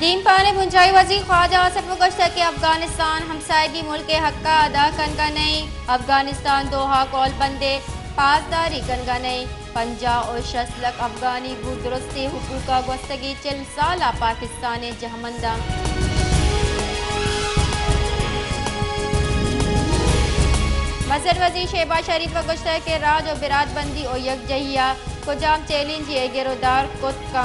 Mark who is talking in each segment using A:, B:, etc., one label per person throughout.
A: دین پانے بنجائی وزیر خواجہ آصف گشتہ کہ افغانستان ہمسائیگی ملک حق کا ادا کنگا نہیں، افغانستان دوحہ کول بندے پاسداری کنگا نہیں، 50 اور 60 لاکھ افغانی گو درستی حقوق گوستگی 40 سالہ پاکستان جہمندہ۔ مسجد وزیر شہباز شریف گشتہ کہ راج و براد بندی اور یکجہیہ کو جام چیلنج یہ گرودار کت کا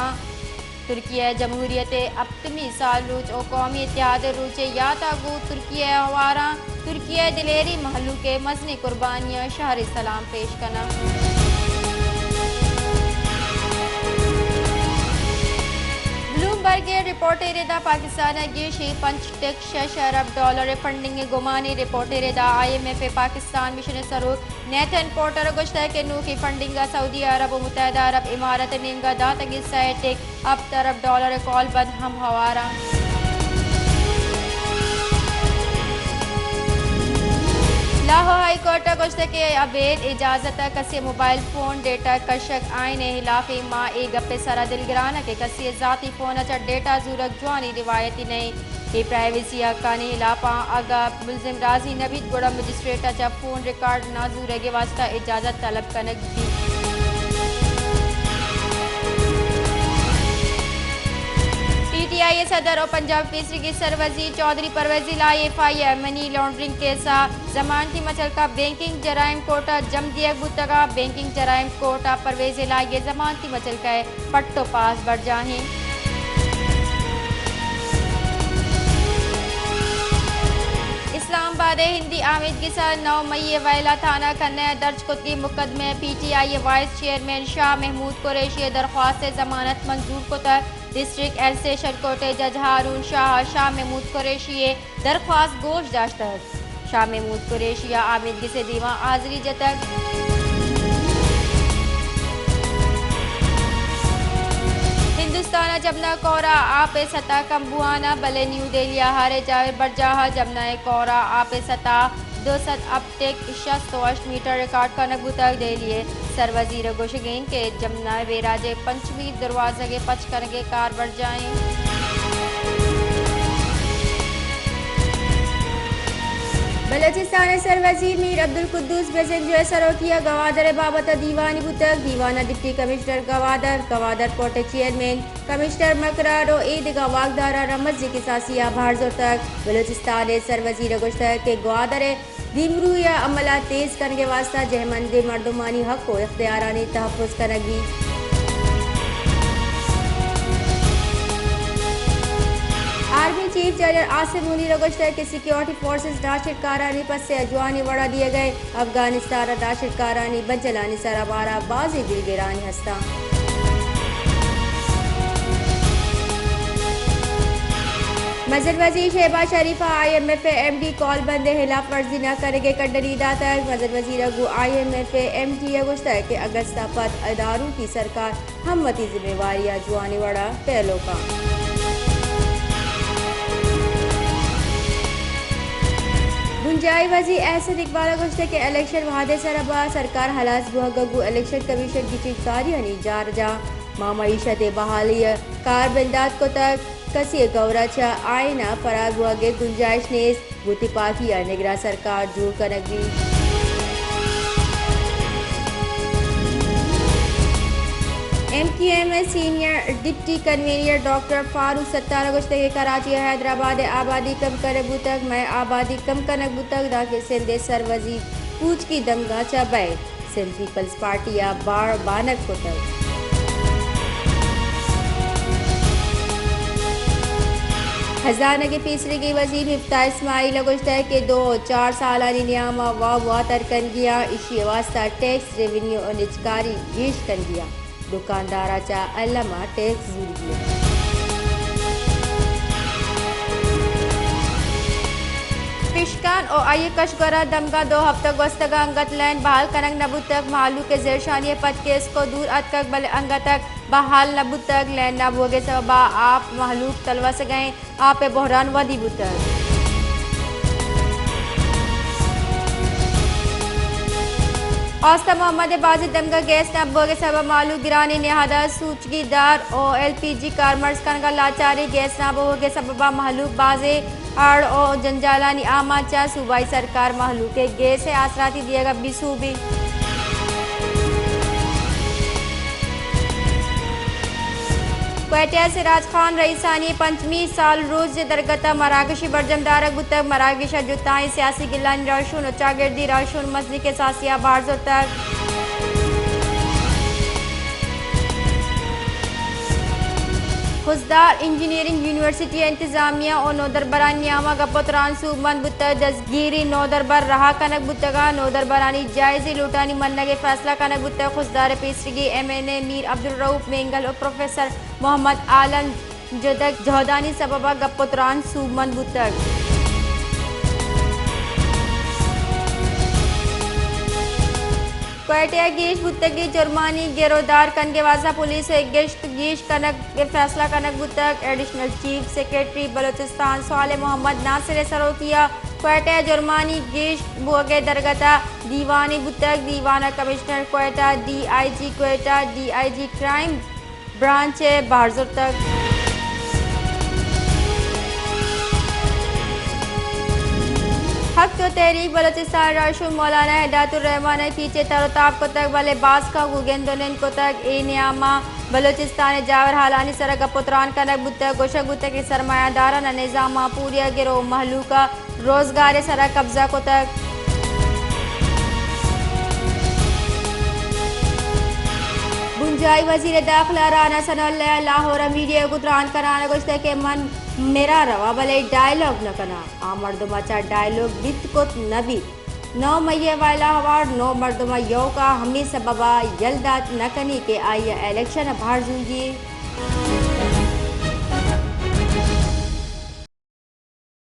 A: ترکیہ جمہوریت اپتمی سال روچ اور قومی اتحاد روچ یاتا گو ترکیہ ہواراں ترکیہ دلیری محلو کے مزنی قربانیاں شہر سلام پیش کنا۔ بلومبرگ رپورٹ ردا پاکستان گیشی $5.6 ارب فنڈنگ گمانی رپورٹ ردا IMF پاکستان مشن سروک نیتھن پورٹر گشتہ کے نو کی فنڈنگ سعودی عرب و متحدہ عرب امارات نینگا داتگی $7 ارب کال بند ہم ہوارا۔ لاہور ہائی کورٹ گشتہ کے ابید اجازت کسی موبائل فون ڈیٹا کشک آئین خلافی ماں ای گپے سرا دلگرانہ کے کسی ذاتی فون اچھا ڈیٹا زورک جوانی روایتی نہیں ای پرائیویسی حقانی خلافاں اگا ملزم راضی نبید گوڑا مجسٹریٹ اچھا فون ریکارڈ نازور کے واسطہ اجازت طلب کنک دی۔ PTI صدر اور پنجاب کیسری کی سروزی چودھری پرویز الہی FIR منی لانڈرنگ کیسا ضمانتی مچلکا بینکنگ جرائم کوٹا جم دیا بوتگا بینکنگ جرائم کوٹا پرویز الہی ضمانتی مچلکا پٹو پاس بڑھ جاہیں۔ اسلام آباد ہندی آمیزگی سال 9 مئی ویلا تھانہ کھنہ درج کتی مقدمے PTI vice chairman Shah Mahmood Qureshi درخواست ضمانت منظور کتا ڈسٹرکٹ اینڈ سیشن کورٹ جج ہارون شاہ محمود قریشی درخواست گوش داشت ہے۔ شاہ محمود قریشی آمیزگی سے دیوان حاضری جتک ہندوستان جمنا کورا آپ سطح کمبوانا بلے نیو دہلی ہارے جاوے برجاہ جمنا کورا آپ سطح 200 اب تک 68 میٹر ریکارڈ کا نقبو تک دہلی سر وزیر گوشگین کے جمنا ویراجے پنچمی دروازے کے پچ کرنگے کار بڑھ جائیں۔ بلوچستان سر وزیر میر عبدالقدوس بزنجوئے سروکیہ گوادر بابت دیوانی بوتک دیوانہ deputy commissioner Gwadar port chairman commissioner مقرر و عید کا واقدارہ رمضی کی ساسیہ بھارزور تک بلوچستان سر وزیر گشتہ کے گوادر دیمرو یا عملہ تیز کرنے واسطہ جہمند مردمانی حق و اختیارانی تحفظ کرنگی۔ Army chief general Asif Munir گشتہ کے سیکیورٹی فورسز دہشت کارانی پس سے اجوانی وڑا دیے گئے افغانستان دہشت کارانی بنچلانی سرابارہ بازی دلگرانی ہستہ۔ مسجد وزیر شہباز شریف IMF MD کال بندے خلاف ورزی نہ کرے گے کنڈلی داتک مسجد وزیر اگو IMF MD گشتہ کے اگستہ پت اداروں کی سرکار ہمتی ذمہ واریاں جوانی وڑا پہلو کا۔ بنجائی وزیر احسن اقبال گشتہ کے الیکشن وعدے سربا سرکار حلاس بہگو الیکشن کمیشن کی چیزکاریانی جارجا ماں معیشت بحالی کار بندات کو تک کسی گورا چا آئینہ فراغ ہوگے گنجائش نیز بوتی پاکیا نگراں سرکار جوڑ کنک بھی۔ MQM senior deputy convener doctor Farooq Sattar گشتہ کے کراچی حیدرآباد آبادی کم کنک بوتک میں آبادی کم کنک بوتک داخل سندھ سر وزیر پوچھ کی دمگا چا بے سندھ پیپلز پارٹی بار بانک کو تک۔ خزانہ کی تیسری کی وزیر مفتاح اسماعیل گشتہ کے 2-4 سالانی نیامہ واتر کن گیا اشی واسطہ ٹیکس ریونیو اور نجکاری گیش کن گیا دکاندارا چا علامہ ٹیکس زور گیا۔ پشکان اور آئی کشگرہ دمگا 2 ہفتہ گوستگا انگت لین بحال کننگ نبوت تک محلو کے زیرشانی پت کیس کو دور اتک بل انگت تک بحال نبوت تک لین نبو کے سببا آپ محلوک تلوا سے گئیں آپ بحران ودی بوتک۔ آستہ محمد بازی دمگا گیس نبو کے سبب معلوم گرانی نہادہ سوچگی دار او ایل پی جی کارمرز کنگا لاچاری گیس نبو کے سبب محلوق بازے آڑ او جنجالانی آما چا صوبائی سرکار محلوق کے گیس آسراتی دیے گا بھی صوبی کوئٹہ سراج خان رئیسانی 5 سال روز درگتا مراکشی برجم دارک بتک مراکشہ جتائیں سیاسی گلانی راشون و چاگردی راشون مسجد کے ساسیہ بارزر تک خزدار انجینئرنگ یونیورسٹی انتظامیہ اور نودربران نیامہ گپتران سوبمند بتک دستگیری نودربر رہا کنک بتگا نودربرانی جائزی لوٹانی مننے کے فیصلہ کنک بتک خزدار پیسرگی ایم این اے میر عبدالرؤف مینگل اور پروفیسر محمد عالم جدک جہدانی سببہ گپتران سوبمند بتک کوئٹہ گیش بتگی جرمانی گیرودار کنگے واسا پولیس گشت گیش کنک فیصلہ کنک بتک additional chief secretary Balochistan Saleh Muhammad Nasir سروکیہ کوئٹہ جرمانی گیش بوگے درگتا دیوانی بتک دیوانہ commissioner Quetta D I G Quetta D I G crime branch بارزر تک حق تو تحریک بلوچستان راشون مولانا ہدایت الرحمان پیچھے ترتاب کو تک والے باس کا گوگندونن کو تک اے نیامہ بلوچستان جاور حالانی سرگ پتران کنک بتک گوشک بتک کی سرمایہ دارانہ نظامہ پوریا گروہ محلوقہ روزگار سرگ قبضہ کو تک بنجائی وزیر داخلہ رانا ثناء اللہ لاہور میڈیا گتران کرانا گوشتے کہ من میرا روا بلے ڈائلوگ نہ کنا مردمہ چا ڈائلوگ بیت کت نبی نو میہ وائلہ ہوار نو مردمہ یو کا ہمیں سببہ یلدات نکنی کہ آئیے الیکشن بھار زنگی